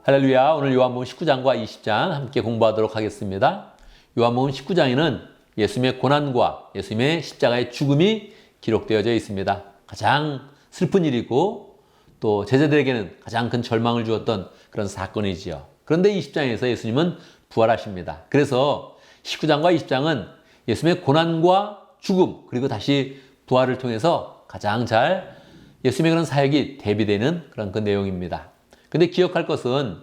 할렐루야. 오늘 요한복음 19장과 20장 함께 공부하도록 하겠습니다. 요한복음 19장에는 예수님의 고난과 예수님의 십자가의 죽음이 기록되어져 있습니다. 가장 슬픈 일이고 또 제자들에게는 가장 큰 절망을 주었던 그런 사건이지요. 그런데 20장에서 예수님은 부활하십니다. 그래서 19장과 20장은 예수님의 고난과 죽음 그리고 다시 부활을 통해서 가장 잘 예수님의 그런 사역이 대비되는 그런 그 내용입니다. 근데 기억할 것은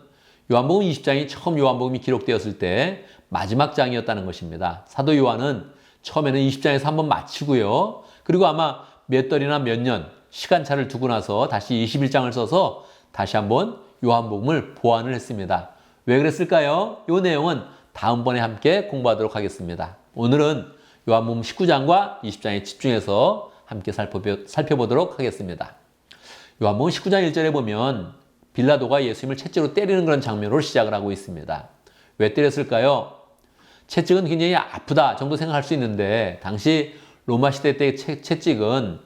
요한복음 20장이 처음 요한복음이 기록되었을 때 마지막 장이었다는 것입니다. 사도 요한은 처음에는 20장에서 한번 마치고요. 그리고 아마 몇 달이나 몇 년 시간차를 두고 나서 다시 21장을 써서 다시 한번 요한복음을 보완을 했습니다. 왜 그랬을까요? 이 내용은 다음번에 함께 공부하도록 하겠습니다. 오늘은 요한복음 19장과 20장에 집중해서 함께 살펴보도록 하겠습니다. 요한복음 19장 1절에 보면 빌라도가 예수님을 채찍으로 때리는 그런 장면으로 시작을 하고 있습니다. 왜 때렸을까요? 채찍은 굉장히 아프다 정도 생각할 수 있는데 당시 로마 시대 때의 채찍은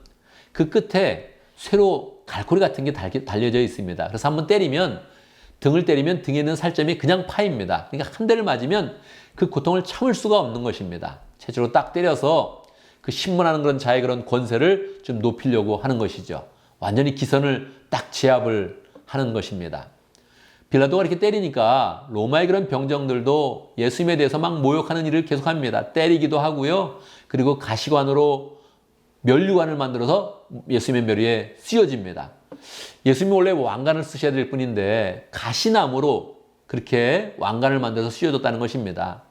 그 끝에 쇠로 갈고리 같은 게 달려져 있습니다. 그래서 한번 때리면 등을 때리면 등에 있는 살점이 그냥 파입니다. 그러니까 한 대를 맞으면 그 고통을 참을 수가 없는 것입니다. 채찍으로 딱 때려서 그 신문하는 그런 자의 그런 권세를 좀 높이려고 하는 것이죠. 완전히 기선을 딱 제압을 하는 것입니다. 빌라도가 이렇게 때리니까 로마의 그런 병정들도 예수님에 대해서 막 모욕하는 일을 계속합니다. 때리기도 하고요. 그리고 가시관으로 면류관을 만들어서 예수님의 멸류에 씌워집니다. 예수님이 원래 왕관을 쓰셔야 될 뿐인데 가시나무로 그렇게 왕관을 만들어서 씌워줬다는 것입니다.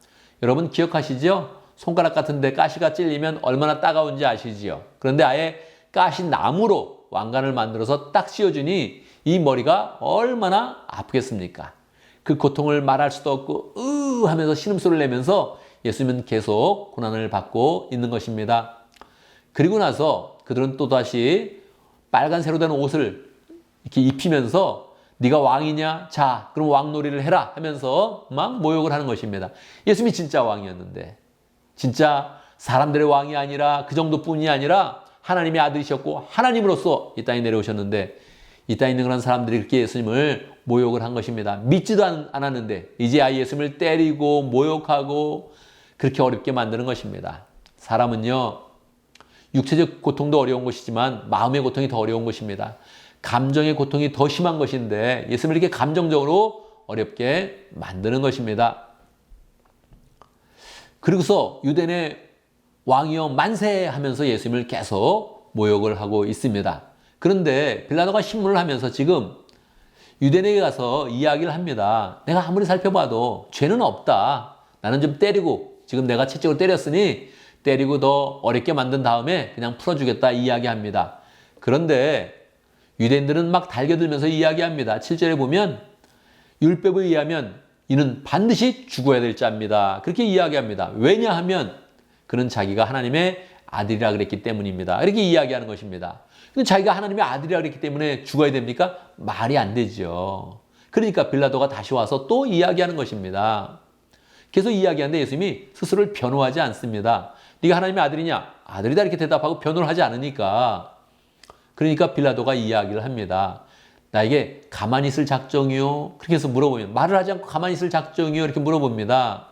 여러분 기억하시죠? 손가락 같은 데 가시가 찔리면 얼마나 따가운지 아시지요? 그런데 아예 가시나무로 왕관을 만들어서 딱 씌워주니 이 머리가 얼마나 아프겠습니까? 그 고통을 말할 수도 없고 하면서 신음소리를 내면서 예수님은 계속 고난을 받고 있는 것입니다. 그리고 나서 그들은 또다시 빨간새로 된 옷을 이렇게 입히면서 네가 왕이냐? 자, 그럼 왕놀이를 해라 하면서 막 모욕을 하는 것입니다. 예수님이 진짜 왕이었는데 진짜 사람들의 왕이 아니라 그 정도뿐이 아니라 하나님의 아들이셨고 하나님으로서 이 땅에 내려오셨는데 이 땅에 있는 그런 사람들이 그렇게 예수님을 모욕을 한 것입니다. 믿지도 않았는데 이제 예수님을 때리고 모욕하고 그렇게 어렵게 만드는 것입니다. 사람은요 육체적 고통도 어려운 것이지만 마음의 고통이 더 어려운 것입니다. 감정의 고통이 더 심한 것인데 예수님을 이렇게 감정적으로 어렵게 만드는 것입니다. 그리고서 유대인의 왕이여 만세 하면서 예수님을 계속 모욕을 하고 있습니다. 그런데 빌라도가 신문을 하면서 지금 유대인에게 가서 이야기를 합니다. 내가 아무리 살펴봐도 죄는 없다. 나는 좀 때리고 지금 내가 채찍으로 때렸으니 때리고 더 어렵게 만든 다음에 그냥 풀어주겠다 이야기합니다. 그런데 유대인들은 막 달겨들면서 이야기합니다. 7절에 보면 율법에 의하면 이는 반드시 죽어야 될 자입니다. 그렇게 이야기합니다. 왜냐하면 그는 자기가 하나님의 아들이라 그랬기 때문입니다. 이렇게 이야기하는 것입니다. 근데 자기가 하나님의 아들이라 그랬기 때문에 죽어야 됩니까? 말이 안 되죠. 그러니까 빌라도가 다시 와서 또 이야기하는 것입니다. 계속 이야기하는데 예수님이 스스로를 변호하지 않습니다. 네가 하나님의 아들이냐? 아들이다 이렇게 대답하고 변호를 하지 않으니까 그러니까 빌라도가 이야기를 합니다. 나에게 가만히 있을 작정이요? 그렇게 해서 물어보면 말을 하지 않고 가만히 있을 작정이요? 이렇게 물어봅니다.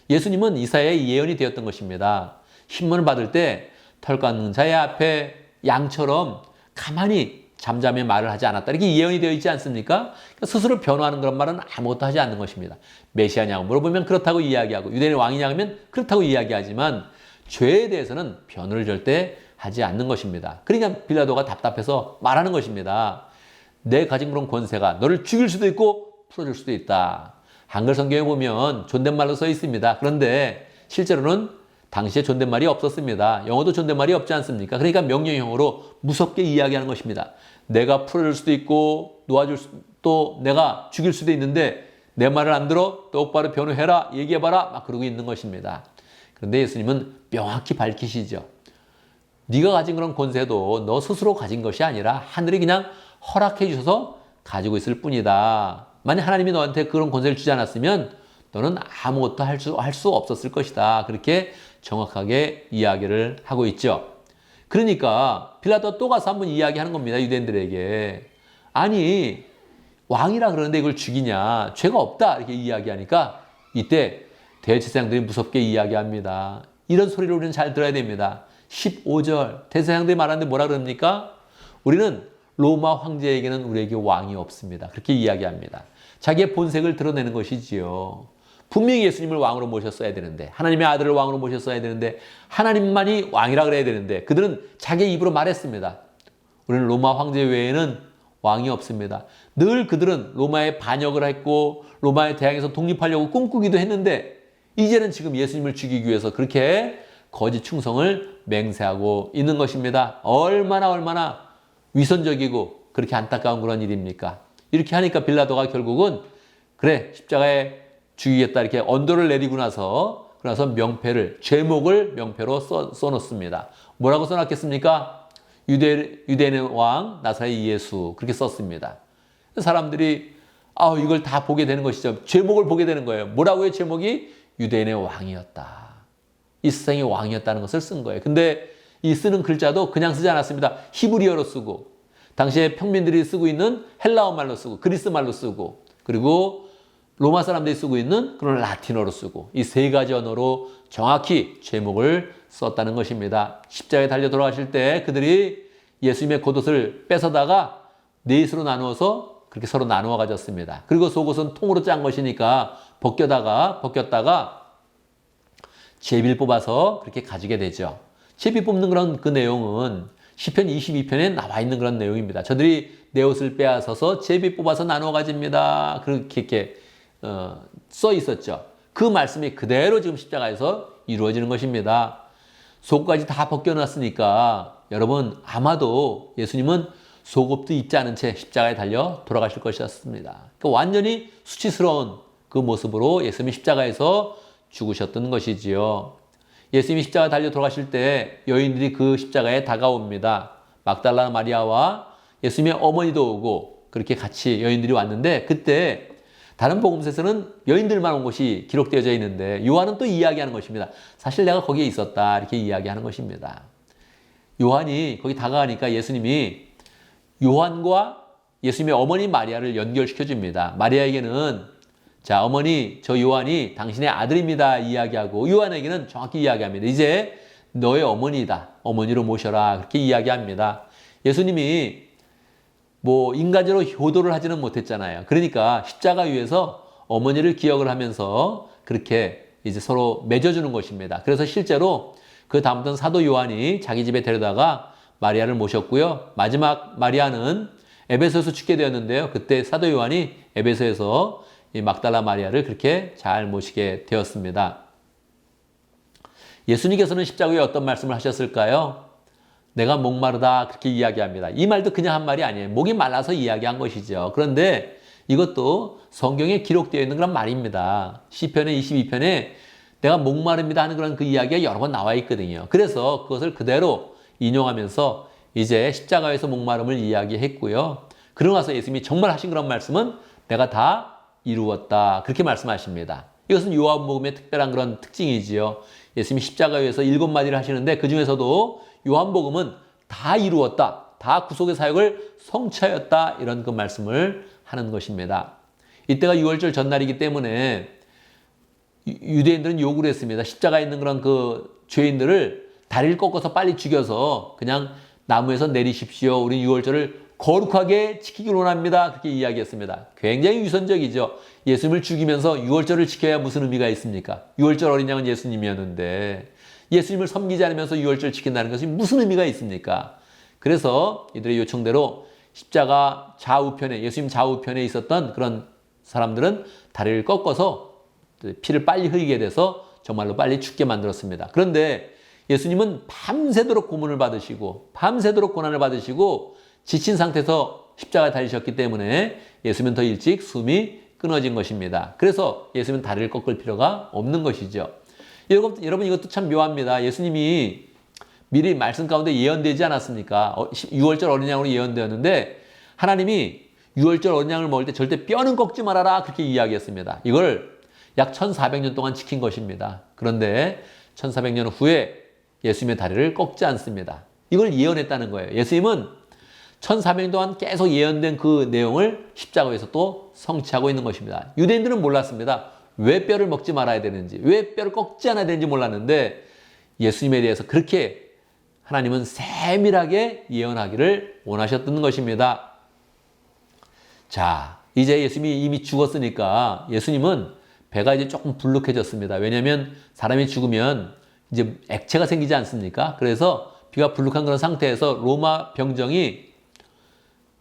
예수님은 이사야의 예언이 되었던 것입니다. 신문을 받을 때 털 깎는 자의 앞에 양처럼 가만히 잠잠히 말을 하지 않았다. 이렇게 예언이 되어 있지 않습니까? 그러니까 스스로 변호하는 그런 말은 아무것도 하지 않는 것입니다. 메시아냐고 물어보면 그렇다고 이야기하고 유대인의 왕이냐 하면 그렇다고 이야기하지만 죄에 대해서는 변호를 절대 하지 않는 것입니다. 그러니까 빌라도가 답답해서 말하는 것입니다. 내 가진 그런 권세가 너를 죽일 수도 있고 풀어줄 수도 있다. 한글 성경에 보면 존댓말로 써 있습니다. 그런데 실제로는 당시에 존댓말이 없었습니다. 영어도 존댓말이 없지 않습니까? 그러니까 명령형으로 무섭게 이야기하는 것입니다. 내가 풀어줄 수도 있고 놓아줄 또 내가 죽일 수도 있는데 내 말을 안 들어 똑바로 변호해라 얘기해봐라 막 그러고 있는 것입니다. 그런데 예수님은 명확히 밝히시죠. 네가 가진 그런 권세도 너 스스로 가진 것이 아니라 하늘이 그냥 허락해 주셔서 가지고 있을 뿐이다. 만약 하나님이 너한테 그런 권세를 주지 않았으면 너는 아무것도 할 수 없었을 것이다. 그렇게 정확하게 이야기를 하고 있죠. 그러니까 빌라도가 또 가서 한번 이야기하는 겁니다. 유대인들에게. 아니 왕이라 그러는데 이걸 죽이냐? 죄가 없다. 이렇게 이야기하니까 이때 대제사장들이 무섭게 이야기합니다. 이런 소리를 우리는 잘 들어야 됩니다. 15절 대제사장들이 말하는데 뭐라 그럽니까? 우리는 로마 황제에게는 우리에게 왕이 없습니다. 그렇게 이야기합니다. 자기의 본색을 드러내는 것이지요. 분명히 예수님을 왕으로 모셨어야 되는데, 하나님의 아들을 왕으로 모셨어야 되는데, 하나님만이 왕이라 그래야 되는데 그들은 자기 입으로 말했습니다. 우리는 로마 황제 외에는 왕이 없습니다. 늘 그들은 로마에 반역을 했고 로마에 대항해서 독립하려고 꿈꾸기도 했는데 이제는 지금 예수님을 죽이기 위해서 그렇게 거짓 충성을 맹세하고 있는 것입니다. 얼마나 위선적이고 그렇게 안타까운 그런 일입니까? 이렇게 하니까 빌라도가 결국은 그래 십자가에 죽이겠다 이렇게 언도를 내리고 나서 명패를 제목을 명패로 써놓습니다. 뭐라고 써놨겠습니까? 유대인의 왕 나사렛 예수 그렇게 썼습니다. 사람들이 이걸 다 보게 되는 것이죠. 제목을 보게 되는 거예요. 뭐라고요? 제목이 유대인의 왕이었다. 이 세상의 왕이었다는 것을 쓴 거예요. 근데 이 쓰는 글자도 그냥 쓰지 않았습니다. 히브리어로 쓰고 당시에 평민들이 쓰고 있는 헬라어 말로 쓰고 그리스 말로 쓰고 그리고 로마 사람들이 쓰고 있는 그런 라틴어로 쓰고 이 세 가지 언어로 정확히 제목을 썼다는 것입니다. 십자가에 달려 돌아가실 때 그들이 예수님의 겉옷을 뺏어다가 넷으로 나누어서 그렇게 서로 나누어 가졌습니다. 그리고 속옷은 통으로 짠 것이니까 벗겼다가 제비를 뽑아서 그렇게 가지게 되죠. 제비 뽑는 그런 그 내용은 시편 22편에 나와 있는 그런 내용입니다. 저들이 내 옷을 빼앗아서 제비 뽑아서 나누어 가집니다. 그렇게 써 있었죠. 그 말씀이 그대로 지금 십자가에서 이루어지는 것입니다. 속까지 다 벗겨놨으니까 여러분 아마도 예수님은 속옷도 입지 않은 채 십자가에 달려 돌아가실 것이었습니다. 그러니까 완전히 수치스러운 그 모습으로 예수님이 십자가에서 죽으셨던 것이지요. 예수님이 십자가에 달려 돌아가실 때 여인들이 그 십자가에 다가옵니다. 막달라 마리아와 예수님의 어머니도 오고 그렇게 같이 여인들이 왔는데 그때 다른 복음서에서는 여인들만 온 것이 기록되어져 있는데 요한은 또 이야기하는 것입니다. 사실 내가 거기에 있었다 이렇게 이야기하는 것입니다. 요한이 거기 다가가니까 예수님이 요한과 예수님의 어머니 마리아를 연결시켜 줍니다. 마리아에게는 자 어머니 저 요한이 당신의 아들입니다 이야기하고 요한에게는 정확히 이야기합니다. 이제 너의 어머니다. 어머니로 모셔라 그렇게 이야기합니다. 예수님이 인간적으로 효도를 하지는 못했잖아요. 그러니까 십자가 위에서 어머니를 기억을 하면서 그렇게 이제 서로 맺어주는 것입니다. 그래서 실제로 그 다음부터는 사도 요한이 자기 집에 데려다가 마리아를 모셨고요. 마지막 마리아는 에베소에서 죽게 되었는데요. 그때 사도 요한이 에베소에서 이 막달라 마리아를 그렇게 잘 모시게 되었습니다. 예수님께서는 십자가 위에 어떤 말씀을 하셨을까요? 내가 목마르다 그렇게 이야기합니다. 이 말도 그냥 한 말이 아니에요. 목이 말라서 이야기한 것이죠. 그런데 이것도 성경에 기록되어 있는 그런 말입니다. 시편의 22편에 내가 목마릅니다 하는 그런 그 이야기가 여러 번 나와 있거든요. 그래서 그것을 그대로 인용하면서 이제 십자가에서 목마름을 이야기했고요. 그러고 나서 예수님이 정말 하신 그런 말씀은 내가 다 이루었다 그렇게 말씀하십니다. 이것은 요한복음의 특별한 그런 특징이지요. 예수님이 십자가 위에서 7마디를 하시는데 그 중에서도 요한복음은 다 이루었다. 다 구속의 사역을 성취하였다. 이런 그 말씀을 하는 것입니다. 이때가 6월절 전날이기 때문에 유대인들은 요구를 했습니다. 십자가에 있는 그런 그 죄인들을 다리를 꺾어서 빨리 죽여서 그냥 나무에서 내리십시오. 우리 6월절을 거룩하게 지키길 원합니다. 그렇게 이야기했습니다. 굉장히 위선적이죠. 예수님을 죽이면서 6월절을 지켜야 무슨 의미가 있습니까? 6월절 어린 양은 예수님이었는데 예수님을 섬기지 않으면서 6월절 지킨다는 것이 무슨 의미가 있습니까? 그래서 이들의 요청대로 십자가 좌우편에 예수님 좌우편에 있었던 그런 사람들은 다리를 꺾어서 피를 빨리 흘리게 돼서 정말로 빨리 죽게 만들었습니다. 그런데 예수님은 밤새도록 고문을 받으시고 밤새도록 고난을 받으시고 지친 상태에서 십자가에 달리셨기 때문에 예수님은 더 일찍 숨이 끊어진 것입니다. 그래서 예수님은 다리를 꺾을 필요가 없는 것이죠. 여러분 이것도 참 묘합니다. 예수님이 미리 말씀 가운데 예언되지 않았습니까? 6월절 어린 양으로 예언되었는데 하나님이 6월절 어린 양을 먹을 때 절대 뼈는 꺾지 말아라 그렇게 이야기했습니다. 이걸 약 1400년 동안 지킨 것입니다. 그런데 1400년 후에 예수님의 다리를 꺾지 않습니다. 이걸 예언했다는 거예요. 예수님은 1400년 동안 계속 예언된 그 내용을 십자가에서 또 성취하고 있는 것입니다. 유대인들은 몰랐습니다. 왜 뼈를 먹지 말아야 되는지, 왜 뼈를 꺾지 않아야 되는지 몰랐는데 예수님에 대해서 그렇게 하나님은 세밀하게 예언하기를 원하셨던 것입니다. 자, 이제 예수님이 이미 죽었으니까 예수님은 배가 이제 조금 불룩해졌습니다. 왜냐하면 사람이 죽으면 이제 액체가 생기지 않습니까? 그래서 배가 불룩한 그런 상태에서 로마 병정이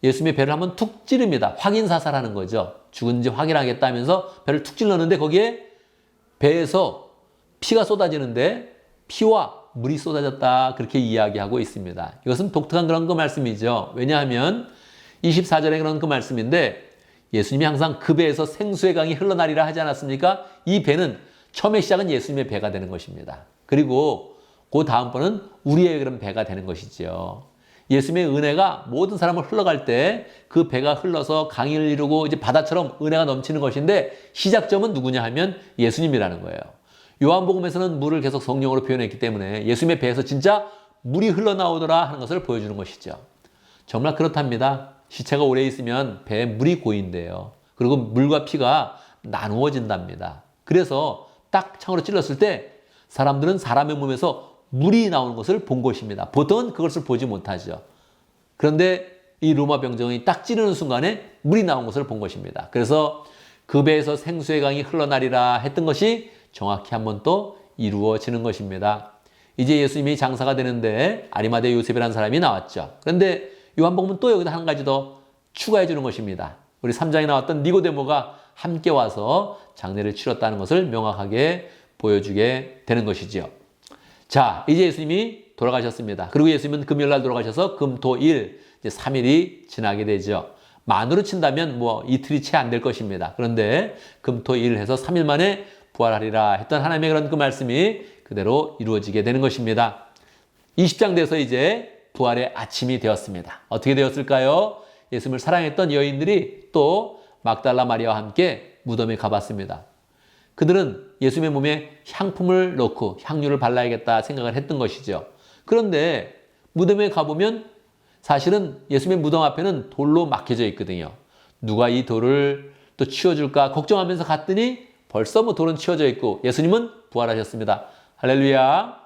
예수님의 배를 한번 툭 찌릅니다. 확인 사살하는 거죠. 죽은지 확인하겠다 하면서 배를 툭 찔렀는데 거기에 배에서 피가 쏟아지는데 피와 물이 쏟아졌다 그렇게 이야기하고 있습니다. 이것은 독특한 그런 그 말씀이죠. 왜냐하면 24절에 그런 그 말씀인데 예수님이 항상 그 배에서 생수의 강이 흘러나리라 하지 않았습니까? 이 배는 처음에 시작은 예수님의 배가 되는 것입니다. 그리고 그 다음번은 우리의 그런 배가 되는 것이죠. 예수님의 은혜가 모든 사람을 흘러갈 때 그 배가 흘러서 강을 이루고 이제 바다처럼 은혜가 넘치는 것인데 시작점은 누구냐 하면 예수님이라는 거예요. 요한복음에서는 물을 계속 성령으로 표현했기 때문에 예수님의 배에서 진짜 물이 흘러나오더라 하는 것을 보여주는 것이죠. 정말 그렇답니다. 시체가 오래 있으면 배에 물이 고인대요. 그리고 물과 피가 나누어진답니다. 그래서 딱 창으로 찔렀을 때 사람들은 사람의 몸에서 물이 나오는 것을 본 것입니다. 보통은 그것을 보지 못하죠. 그런데 이 로마 병정이 딱 찌르는 순간에 물이 나온 것을 본 것입니다. 그래서 그 배에서 생수의 강이 흘러나리라 했던 것이 정확히 한번 또 이루어지는 것입니다. 이제 예수님이 장사가 되는데 아리마대 요셉이라는 사람이 나왔죠. 그런데 요한복음은 또 여기다 한 가지 더 추가해 주는 것입니다. 우리 3장에 나왔던 니고데모가 함께 와서 장례를 치렀다는 것을 명확하게 보여주게 되는 것이죠. 자, 이제 예수님이 돌아가셨습니다. 그리고 예수님은 금요일날 돌아가셔서 금, 토, 일 이제 3일이 지나게 되죠. 만으로 친다면 뭐 이틀이 채 안 될 것입니다. 그런데 금, 토, 일 해서 3일 만에 부활하리라 했던 하나님의 그런 그 말씀이 그대로 이루어지게 되는 것입니다. 20장 돼서 이제 부활의 아침이 되었습니다. 어떻게 되었을까요? 예수님을 사랑했던 여인들이 또 막달라 마리아와 함께 무덤에 가봤습니다. 그들은 예수님의 몸에 향품을 넣고 향유를 발라야겠다 생각을 했던 것이죠. 그런데 무덤에 가보면 사실은 예수님의 무덤 앞에는 돌로 막혀져 있거든요. 누가 이 돌을 또 치워줄까 걱정하면서 갔더니 벌써 뭐 돌은 치워져 있고 예수님은 부활하셨습니다. 할렐루야.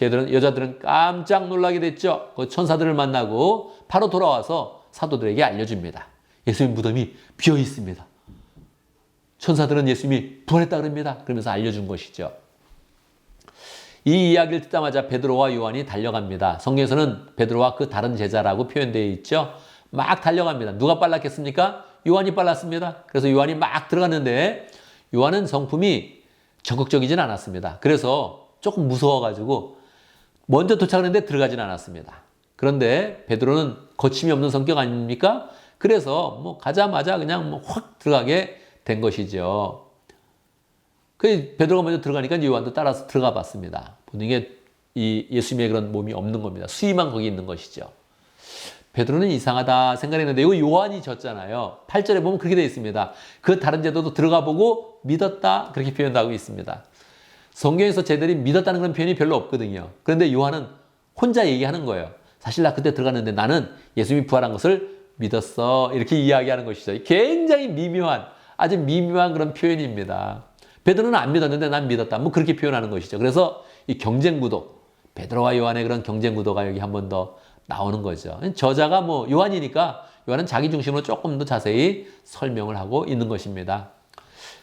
여자들은 깜짝 놀라게 됐죠. 그 천사들을 만나고 바로 돌아와서 사도들에게 알려줍니다. 예수님 무덤이 비어 있습니다. 천사들은 예수님이 부활했다 그럽니다. 그러면서 알려준 것이죠. 이 이야기를 듣자마자 베드로와 요한이 달려갑니다. 성경에서는 베드로와 그 다른 제자라고 표현되어 있죠. 막 달려갑니다. 누가 빨랐겠습니까? 요한이 빨랐습니다. 그래서 요한이 막 들어갔는데 요한은 성품이 적극적이진 않았습니다. 그래서 조금 무서워가지고 먼저 도착했는데 들어가진 않았습니다. 그런데 베드로는 거침이 없는 성격 아닙니까? 그래서 뭐 가자마자 그냥 뭐 확 들어가게 된 것이죠. 그 베드로가 먼저 들어가니까 요한도 따라서 들어가 봤습니다. 보는 게 이 예수님의 그런 몸이 없는 겁니다. 수위만 거기 있는 것이죠. 베드로는 이상하다 생각했는데 이거 요한이 졌잖아요. 8절에 보면 그렇게 되어 있습니다. 그 다른 제자도 들어가 보고 믿었다 그렇게 표현하고 있습니다. 성경에서 제자들이 믿었다는 그런 표현이 별로 없거든요. 그런데 요한은 혼자 얘기하는 거예요. 사실 나 그때 들어갔는데 나는 예수님이 부활한 것을 믿었어 이렇게 이야기하는 것이죠. 굉장히 미묘한 아주 미묘한 그런 표현입니다. 베드로는 안 믿었는데 난 믿었다. 뭐 그렇게 표현하는 것이죠. 그래서 이 경쟁 구도, 베드로와 요한의 그런 경쟁 구도가 여기 한 번 더 나오는 거죠. 저자가 뭐 요한이니까 요한은 자기 중심으로 조금 더 자세히 설명을 하고 있는 것입니다.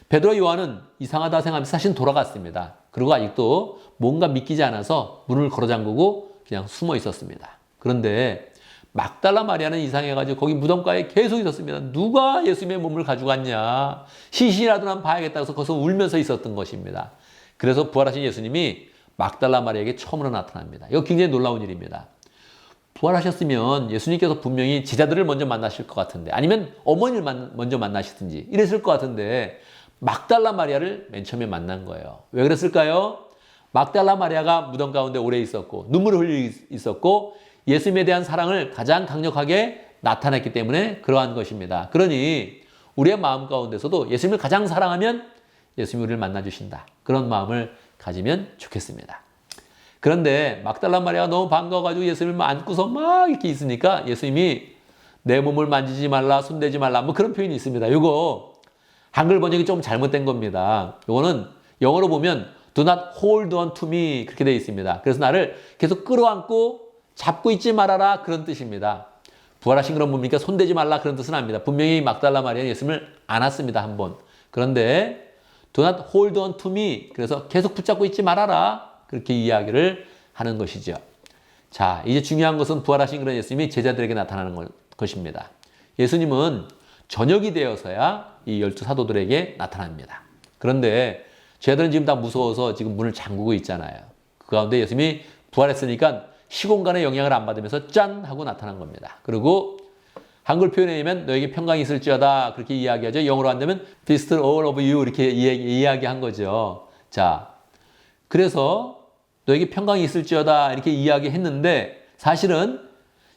베드로 요한은 이상하다 생각하면서 사실 돌아갔습니다. 그리고 아직도 뭔가 믿기지 않아서 문을 걸어 잠그고 그냥 숨어 있었습니다. 그런데 막달라 마리아는 이상해가지고 거기 무덤가에 계속 있었습니다. 누가 예수님의 몸을 가져갔냐. 시신이라도 난 봐야겠다 해서 거기서 울면서 있었던 것입니다. 그래서 부활하신 예수님이 막달라 마리아에게 처음으로 나타납니다. 이거 굉장히 놀라운 일입니다. 부활하셨으면 예수님께서 분명히 제자들을 먼저 만나실 것 같은데 아니면 어머니를 먼저 만나시든지 이랬을 것 같은데 막달라 마리아를 맨 처음에 만난 거예요. 왜 그랬을까요? 막달라 마리아가 무덤 가운데 오래 있었고 눈물을 흘리고 있었고 예수님에 대한 사랑을 가장 강력하게 나타냈기 때문에 그러한 것입니다. 그러니 우리의 마음 가운데서도 예수님을 가장 사랑하면 예수님이 우리를 만나주신다. 그런 마음을 가지면 좋겠습니다. 그런데 막달라 마리아가 너무 반가워가지고 예수님을 안고서 막 이렇게 있으니까 예수님이 내 몸을 만지지 말라, 손대지 말라, 뭐 그런 표현이 있습니다. 이거 한글 번역이 좀 잘못된 겁니다. 이거는 영어로 보면 do not hold on to me 그렇게 되어 있습니다. 그래서 나를 계속 끌어안고 잡고 있지 말아라 그런 뜻입니다. 부활하신 그런 뭡니까? 손대지 말라 그런 뜻은 아닙니다. 분명히 막달라 마리아는 예수님을 안았습니다. 한 번. 그런데 do not hold on to me 그래서 계속 붙잡고 있지 말아라 그렇게 이야기를 하는 것이죠. 자, 이제 중요한 것은 부활하신 그런 예수님이 제자들에게 나타나는 것입니다. 예수님은 저녁이 되어서야 이 12 사도들에게 나타납니다. 그런데 제자들은 지금 다 무서워서 지금 문을 잠그고 있잖아요. 그 가운데 예수님이 부활했으니까 시공간의 영향을 안 받으면서 짠 하고 나타난 겁니다. 그리고 한글 표현에 의하면 너에게 평강이 있을지어다 그렇게 이야기하죠. 영어로 한다면 Feast all of you 이렇게 이야기한 거죠. 자, 그래서 너에게 평강이 있을지어다 이렇게 이야기했는데 사실은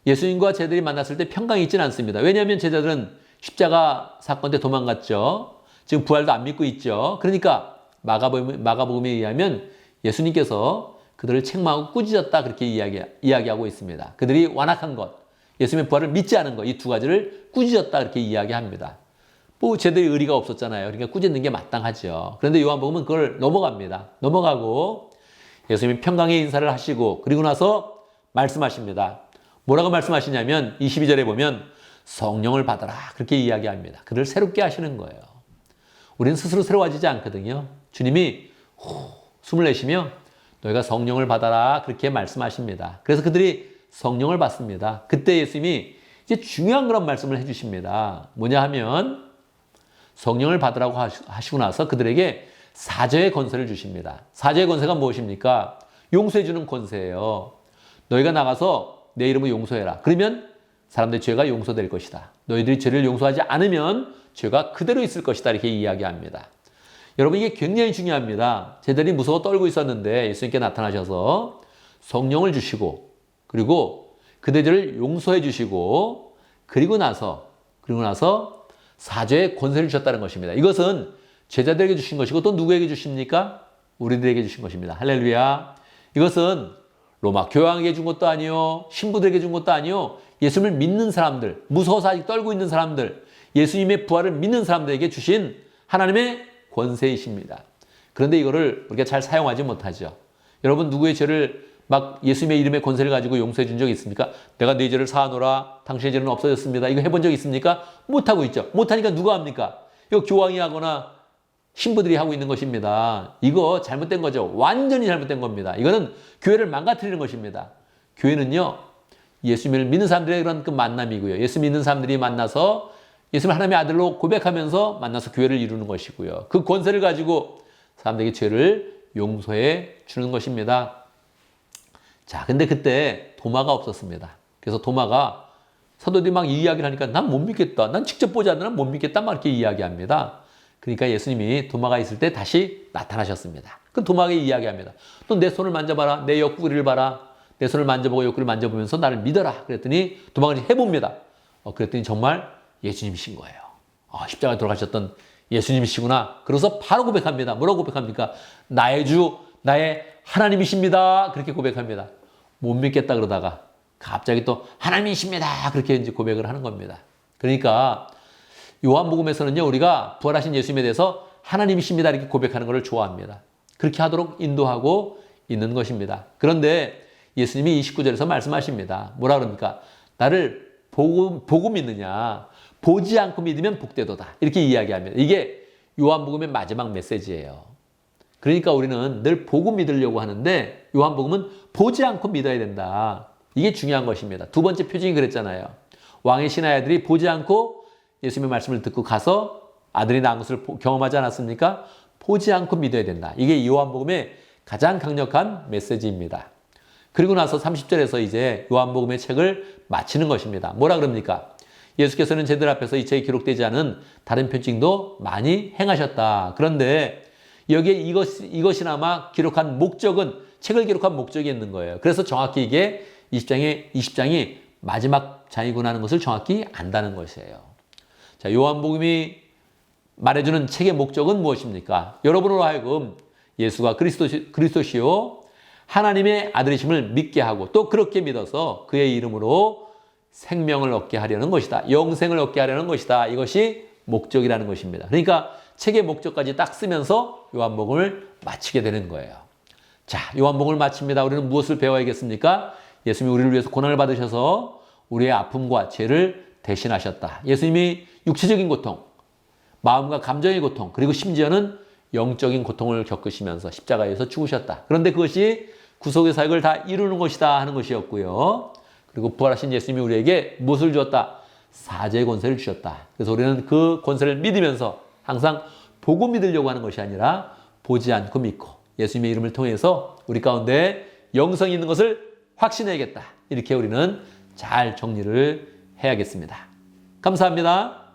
예수님과 제자들이 만났을 때 평강이 있지는 않습니다. 왜냐하면 제자들은 십자가 사건 때 도망갔죠. 지금 부활도 안 믿고 있죠. 그러니까 마가복음에 의하면 예수님께서 그들을 책망하고 꾸짖었다 그렇게 이야기하고 있습니다. 그들이 완악한 것, 예수님의 부활을 믿지 않은 것, 이 두 가지를 꾸짖었다 그렇게 이야기합니다. 뭐 제들이 의리가 없었잖아요. 그러니까 꾸짖는 게 마땅하죠. 그런데 요한복음은 그걸 넘어갑니다. 넘어가고 예수님이 평강의 인사를 하시고 그리고 나서 말씀하십니다. 뭐라고 말씀하시냐면 22절에 보면 성령을 받아라 그렇게 이야기합니다. 그를 새롭게 하시는 거예요. 우리는 스스로 새로워지지 않거든요. 주님이 숨을 내쉬며 너희가 성령을 받아라 그렇게 말씀하십니다. 그래서 그들이 성령을 받습니다. 그때 예수님이 이제 중요한 그런 말씀을 해주십니다. 뭐냐 하면 성령을 받으라고 하시고 나서 그들에게 사죄의 권세를 주십니다. 사죄의 권세가 무엇입니까? 용서해주는 권세예요. 너희가 나가서 내 이름을 용서해라. 그러면 사람들의 죄가 용서될 것이다. 너희들이 죄를 용서하지 않으면 죄가 그대로 있을 것이다. 이렇게 이야기합니다. 여러분 이게 굉장히 중요합니다. 제자들이 무서워 떨고 있었는데 예수님께 나타나셔서 성령을 주시고 그리고 그들을 용서해 주시고 그리고 나서 사죄의 권세를 주셨다는 것입니다. 이것은 제자들에게 주신 것이고 또 누구에게 주십니까? 우리들에게 주신 것입니다. 할렐루야. 이것은 로마 교황에게 준 것도 아니요, 신부들에게 준 것도 아니요, 예수님을 믿는 사람들, 무서워서 아직 떨고 있는 사람들, 예수님의 부활을 믿는 사람들에게 주신 하나님의 권세이십니다. 그런데 이거를 우리가 잘 사용하지 못하죠. 여러분 누구의 죄를 막 예수님의 이름의 권세를 가지고 용서해 준 적이 있습니까? 내가 네 죄를 사하노라 당신의 죄는 없어졌습니다. 이거 해본 적 있습니까? 못하고 있죠. 못하니까 누가 합니까? 이거 교황이 하거나 신부들이 하고 있는 것입니다. 이거 잘못된 거죠. 완전히 잘못된 겁니다. 이거는 교회를 망가뜨리는 것입니다. 교회는요, 예수님을 믿는 사람들의 그런 그 만남이고요. 예수 믿는 사람들이 만나서 예수님을 하나님의 아들로 고백하면서 만나서 교회를 이루는 것이고요. 그 권세를 가지고 사람들에게 죄를 용서해 주는 것입니다. 자, 근데 그때 도마가 없었습니다. 그래서 도마가 사도들이 막 이야기를 하니까 난 못 믿겠다. 난 직접 보지 않으면 못 믿겠다. 막 이렇게 이야기합니다. 그러니까 예수님이 도마가 있을 때 다시 나타나셨습니다. 그 도마에게 이야기합니다. 또 내 손을 만져봐라. 내 옆구리를 봐라. 내 손을 만져보고 옆구리를 만져보면서 나를 믿어라. 그랬더니 도마가 해봅니다. 그랬더니 정말 예수님이신 거예요. 십자가에 돌아가셨던 예수님이시구나. 그래서 바로 고백합니다. 뭐라고 고백합니까? 나의 주, 나의 하나님이십니다. 그렇게 고백합니다. 못 믿겠다 그러다가 갑자기 또 하나님이십니다. 그렇게 이제 고백을 하는 겁니다. 그러니까 요한복음에서는요, 우리가 부활하신 예수님에 대해서 하나님이십니다. 이렇게 고백하는 것을 좋아합니다. 그렇게 하도록 인도하고 있는 것입니다. 그런데 예수님이 29절에서 말씀하십니다. 뭐라 그럽니까? 나를 보고 믿느냐? 보지 않고 믿으면 복되도다. 이렇게 이야기합니다. 이게 요한복음의 마지막 메시지예요. 그러니까 우리는 늘 보고 믿으려고 하는데 요한복음은 보지 않고 믿어야 된다. 이게 중요한 것입니다. 두 번째 표징이 그랬잖아요. 왕의 신하의 아들이 보지 않고 예수님의 말씀을 듣고 가서 아들이 낳은 것을 경험하지 않았습니까? 보지 않고 믿어야 된다. 이게 요한복음의 가장 강력한 메시지입니다. 그리고 나서 30절에서 이제 요한복음의 책을 마치는 것입니다. 뭐라 그럽니까? 예수께서는 제들 앞에서 이 책에 기록되지 않은 다른 표징도 많이 행하셨다. 그런데 여기에 이것이나마 기록한 목적은 책을 기록한 목적이 있는 거예요. 그래서 정확히 이게 20장이 마지막 장이구나 하는 것을 정확히 안다는 것이에요. 자, 요한복음이 말해주는 책의 목적은 무엇입니까? 여러분으로 하여금 예수가 그리스도시요 하나님의 아들이심을 믿게 하고 또 그렇게 믿어서 그의 이름으로 생명을 얻게 하려는 것이다. 영생을 얻게 하려는 것이다. 이것이 목적이라는 것입니다. 그러니까 책의 목적까지 딱 쓰면서 요한복음을 마치게 되는 거예요. 자, 요한복음을 마칩니다. 우리는 무엇을 배워야겠습니까? 예수님이 우리를 위해서 고난을 받으셔서 우리의 아픔과 죄를 대신하셨다. 예수님이 육체적인 고통, 마음과 감정의 고통, 그리고 심지어는 영적인 고통을 겪으시면서 십자가에서 죽으셨다. 그런데 그것이 구속의 사역을 다 이루는 것이다 하는 것이었고요. 그리고 부활하신 예수님이 우리에게 무엇을 주었다? 사죄의 권세를 주셨다. 그래서 우리는 그 권세를 믿으면서 항상 보고 믿으려고 하는 것이 아니라 보지 않고 믿고 예수님의 이름을 통해서 우리 가운데 영성이 있는 것을 확신해야겠다. 이렇게 우리는 잘 정리를 해야겠습니다. 감사합니다.